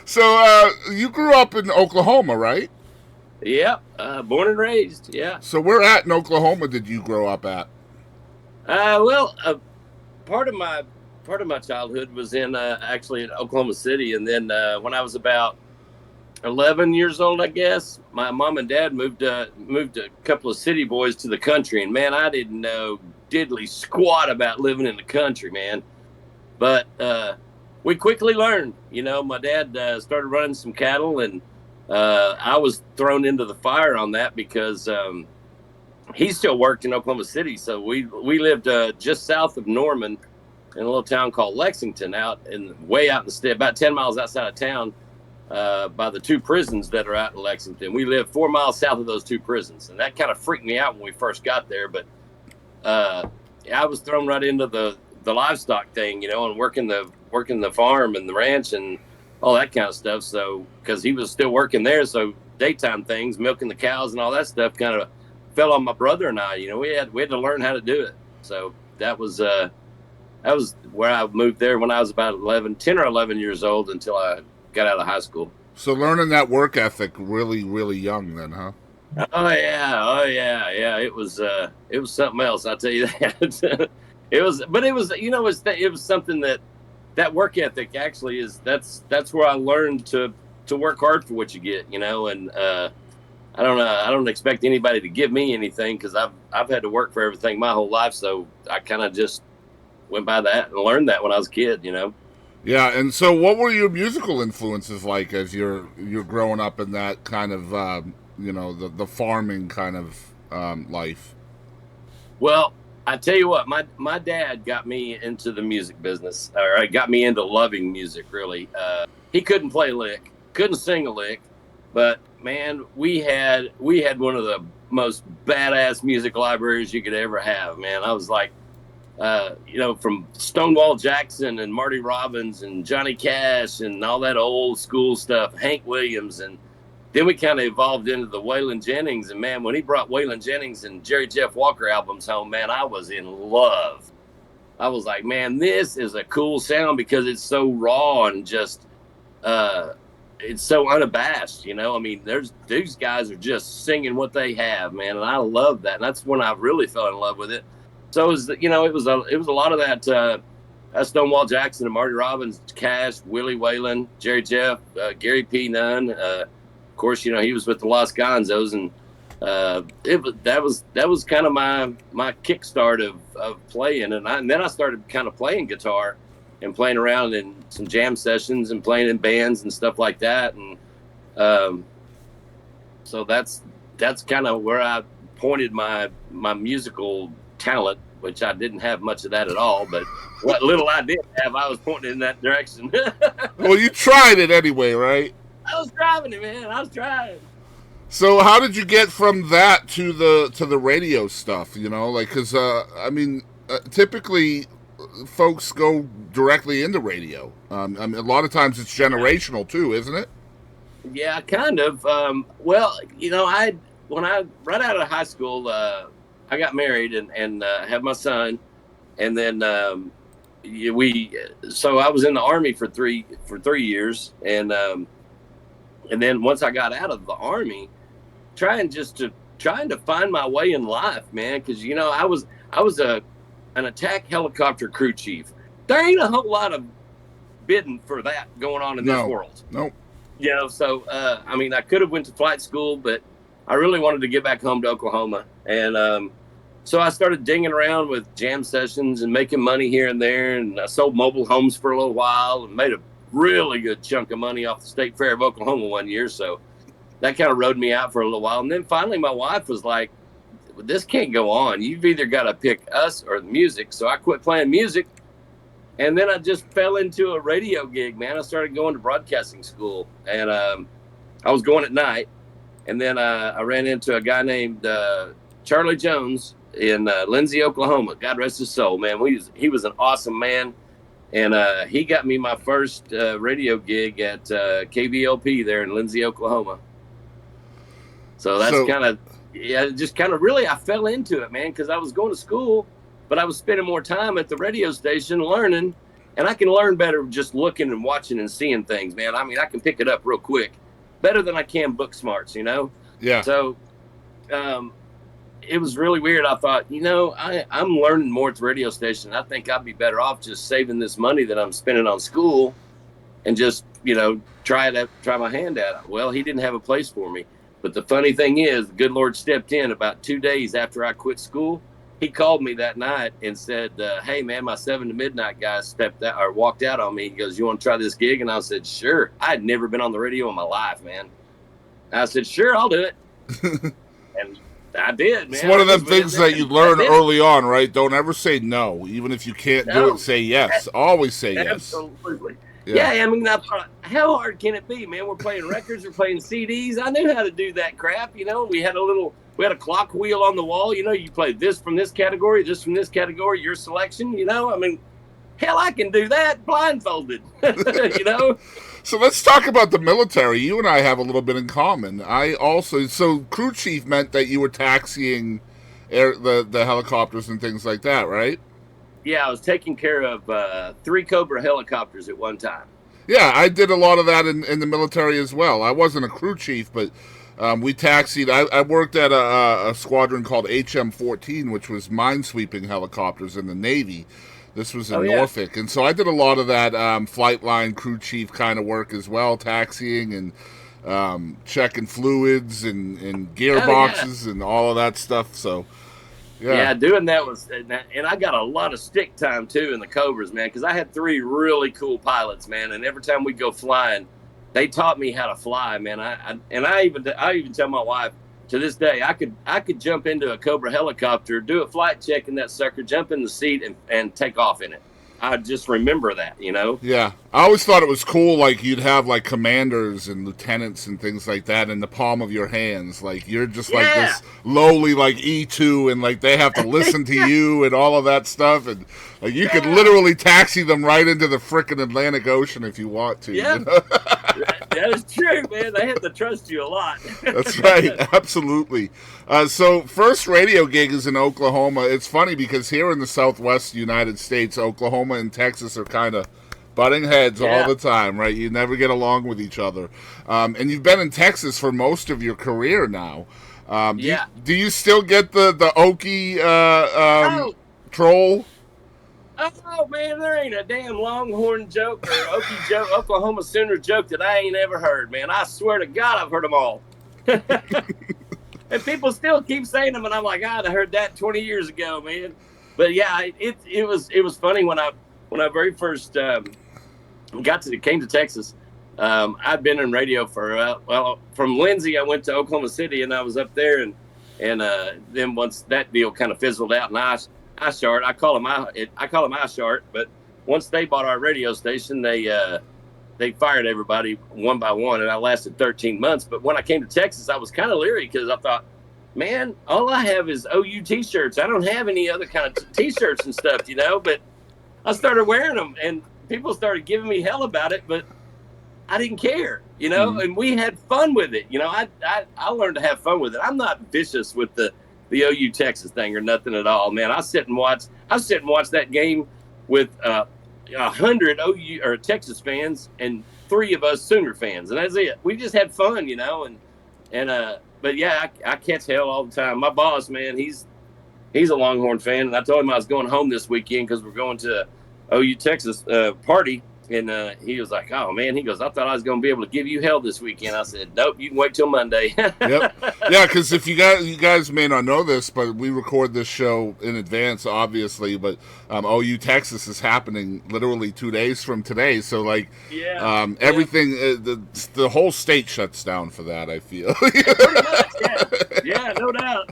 So you grew up in Oklahoma, right? Yep, born and raised. Yeah. So where at in Oklahoma did you grow up at? Well, part of my part of my childhood was in actually in Oklahoma City, and then when I was about 11 years old, I guess my mom and dad moved a couple of city boys to the country, and man, I didn't know diddly squat about living in the country, man. But we quickly learned. You know, my dad started running some cattle, and I was thrown into the fire on that because he still worked in Oklahoma City. So we lived just south of Norman in a little town called Lexington, out in way out in the state, about 10 miles outside of town, by the two prisons that are out in Lexington. We lived 4 miles south of those two prisons, and that kind of freaked me out when we first got there. But uh, I was thrown right into the livestock thing, you know, and working the farm and the ranch and all that kind of stuff. So because he was still working there, so daytime things, milking the cows and all that stuff, kind of fell on my brother and I. You know, we had to learn how to do it. So that was where I moved there when I was about 11, 10 or 11 years old until I got out of high school. So learning that work ethic really, really young, then, huh? Oh yeah, yeah. It was something else. I'll tell you that. It was, but it was, you know, it was something that work ethic actually is. That's where I learned to work hard for what you get, you know. And I don't know. I don't expect anybody to give me anything because I've had to work for everything my whole life. So I kind of just went by that and learned that when I was a kid, you know. Yeah, and so what were your musical influences like as you're growing up in that kind of the farming kind of life? Well, I tell you what, my dad got me into the music business, or got me into loving music. Really, he couldn't play a lick, couldn't sing a lick, but man, we had one of the most badass music libraries you could ever have. Man, I was like, you know, from Stonewall Jackson and Marty Robbins and Johnny Cash and all that old school stuff, Hank Williams, and then we kind of evolved into the Waylon Jennings. And man, when he brought Waylon Jennings and Jerry Jeff Walker albums home, man, I was in love. I was like, man, this is a cool sound because it's so raw and just uh it's so unabashed, you know. I mean, there's these guys are just singing what they have, man, and I love that. And that's when I really fell in love with it. So it was, you know, it was a lot of that Stonewall Jackson and Marty Robbins, Cash, Willie Whalen, Jerry Jeff, Gary P. Nunn. Of course, you know, he was with the Los Gonzos, and that was kind of my kickstart of playing, and then I started kind of playing guitar and playing around in some jam sessions and playing in bands and stuff like that, and um, so that's kind of where I pointed my musical talent, which I didn't have much of that at all, but what little I did have, I was pointing in that direction. Well, you tried it anyway, right? I was driving it, man. I was trying. So how did you get from that to the radio stuff? You know, like because I mean, typically folks go directly into radio. I mean, a lot of times it's generational too, isn't it? Yeah, kind of. Well, you know, I when I right out of high school, I got married and had my son, and then we. So I was in the army for 3 years, and then once I got out of the army, trying to find my way in life, man. Because you know, I was a an attack helicopter crew chief. There ain't a whole lot of bidding for that going on in this No, world. no. You know, so I mean, I could have went to flight school, but I really wanted to get back home to Oklahoma, and so I started dinging around with jam sessions and making money here and there, and I sold mobile homes for a little while and made a really good chunk of money off the State Fair of Oklahoma one year. So that kind of rode me out for a little while, and then finally my wife was like, "This can't go on. You've either got to pick us or the music." So I quit playing music, and then I just fell into a radio gig, man. I started going to broadcasting school, and I was going at night. And then I ran into a guy named Charlie Jones in Lindsay, Oklahoma. God rest his soul, man. He was an awesome man. And he got me my first radio gig at KBLP there in Lindsay, Oklahoma. So that's So kind of, yeah, just kind of really, I fell into it, man, because I was going to school, but I was spending more time at the radio station learning. and I can learn better just looking and watching and seeing things, man. I mean, I can pick it up real quick, better than I can book smarts, you know? Yeah. So it was really weird. I thought, I'm learning more at the radio station. I think I'd be better off just saving this money that I'm spending on school and just, try my hand at it. Well, he didn't have a place for me. But the funny thing is, the good Lord stepped in about 2 days after I quit school. He called me that night and said, hey, man, my 7 to midnight guy walked out on me. He goes, you want to try this gig? And I said, sure. I had never been on the radio in my life, man. I said, sure, I'll do it. And I did, man. It's one of them things that you learn early on, right? Don't ever say no. Even if you can't do it, say yes. Always say yes. Absolutely. Yeah, I mean, I thought, how hard can it be, man? We're playing records, we're playing CDs. I knew how to do that crap, We had a clock wheel on the wall, you play this from this category, your selection, I mean, hell, I can do that blindfolded, So let's talk about the military. You and I have a little bit in common. So crew chief meant that you were taxiing the helicopters and things like that, right? Yeah, I was taking care of 3 Cobra helicopters at one time. Yeah, I did a lot of that in the military as well. I wasn't a crew chief, but we taxied. I worked at a squadron called HM-14, which was minesweeping helicopters in the Navy. This was in Norfolk. And so I did a lot of that flight line crew chief kind of work as well, taxiing and checking fluids and gearboxes and all of that stuff. So... Yeah, doing that was, and I got a lot of stick time too in the Cobras, man, because I had 3 really cool pilots, man, and every time we go flying, they taught me how to fly, man. I even tell my wife to this day, I could jump into a Cobra helicopter, do a flight check in that sucker, jump in the seat, and take off in it. I just remember that, Yeah. I always thought it was cool, like, you'd have, like, commanders and lieutenants and things like that in the palm of your hands. Like, you're just, like, this lowly, like, E2, and, like, they have to listen to you and all of that stuff. And, like, you could literally taxi them right into the frickin' Atlantic Ocean if you want to. Yeah. That is true, man. They have to trust you a lot. That's right. Absolutely. So first radio gig is in Oklahoma. It's funny because here in the Southwest United States, Oklahoma and Texas are kind of butting heads all the time, right? You never get along with each other. And you've been in Texas for most of your career now. Do you still get the Okie troll? Oh, man, there ain't a damn Longhorn joke or Okie joke, Oklahoma Sooner joke that I ain't ever heard, man. I swear to God, I've heard them all. And people still keep saying them, and I'm like, I heard that 20 years ago, man. But yeah, it was funny when I very first came to Texas. I'd been in radio for from Lindsay, I went to Oklahoma City, and I was up there, and then once that deal kind of fizzled out, and I call them iShart, but once they bought our radio station, they fired everybody one by one, and I lasted 13 months. But when I came to Texas, I was kind of leery because I thought, man, all I have is OU T-shirts. I don't have any other kind of T-shirts and stuff, But I started wearing them, and people started giving me hell about it, but I didn't care, And we had fun with it, I learned to have fun with it. I'm not vicious with the OU Texas thing or nothing at all, man. I sit and watch that game with 100 OU or Texas fans and 3 of us Sooner fans, and that's it. We just had fun, but yeah, I catch hell all the time. My boss, man, he's a Longhorn fan, and I told him I was going home this weekend because we're going to OU Texas party. And he was like, oh, man, he goes, I thought I was going to be able to give you hell this weekend. I said, nope, you can wait till Monday. Yep. Yeah, because if you guys may not know this, but we record this show in advance, obviously. But OU Texas is happening literally 2 days from today. So, like, everything, the whole state shuts down for that, I feel. Pretty much, yeah, no doubt.